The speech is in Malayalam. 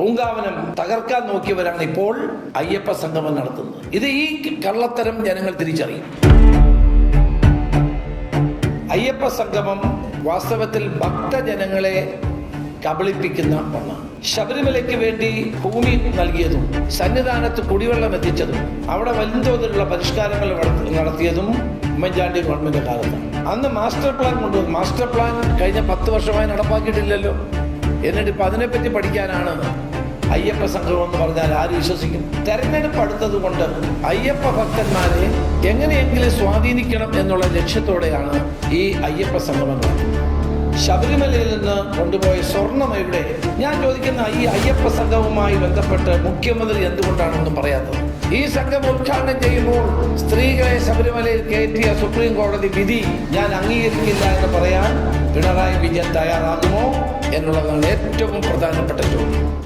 പൂങ്കാവനം തകർക്കാൻ നോക്കിയവരാണ് ഇപ്പോൾ അയ്യപ്പ സംഗമം നടത്തുന്നത്. ഇത് ഈ കള്ളത്തരം ജനങ്ങൾ തിരിച്ചറിയും. അയ്യപ്പ സംഗമം വാസ്തവത്തിൽ ഭക്തജനങ്ങളെ കബളിപ്പിക്കുന്ന ഒന്നാണ്. ശബരിമലയ്ക്ക് വേണ്ടി ഭൂമി നൽകിയതും സന്നിധാനത്ത് കുടിവെള്ളം എത്തിച്ചതും അവിടെ വൻതോതിലുള്ള പരിഷ്കാരങ്ങൾ നടത്തിയതും ഉമ്മൻചാണ്ടി ഗവൺമെന്റ് കാലത്താണ്. അന്ന് മാസ്റ്റർ പ്ലാൻ കൊണ്ടുവന്നു. മാസ്റ്റർ പ്ലാൻ കഴിഞ്ഞ 10 വർഷമായി നടപ്പാക്കിയിട്ടില്ലല്ലോ. എന്നിട്ട് ഇപ്പം അതിനെപ്പറ്റി പഠിക്കാനാണ് അയ്യപ്പ സംഗമം എന്ന് പറഞ്ഞാൽ ആര് വിശ്വസിക്കും? തെരഞ്ഞെടുപ്പ് അടുത്തത് കൊണ്ട് അയ്യപ്പ ഭക്തന്മാരെ എങ്ങനെയെങ്കിലും സ്വാധീനിക്കണം എന്നുള്ള ലക്ഷ്യത്തോടെയാണ് ഈ അയ്യപ്പ സംഗമം. ശബരിമലയിൽ നിന്ന് കൊണ്ടുപോയ സ്വർണം എവിടെ? ഞാൻ ചോദിക്കുന്ന ഈ അയ്യപ്പ സംഘവുമായി ബന്ധപ്പെട്ട് മുഖ്യമന്ത്രി എന്തുകൊണ്ടാണെന്നും പറയാത്തത്? ഈ സംഘം ഉദ്ഘാടനം ചെയ്യുമ്പോൾ സ്ത്രീകളെ ശബരിമലയിൽ കയറ്റിയ സുപ്രീം കോടതി വിധി ഞാൻ അംഗീകരിക്കില്ല എന്ന് പറയാൻ പിണറായി വിജയൻ തയ്യാറാകുമോ എന്നുള്ളതാണ് ഏറ്റവും പ്രധാനപ്പെട്ട ചോദ്യം.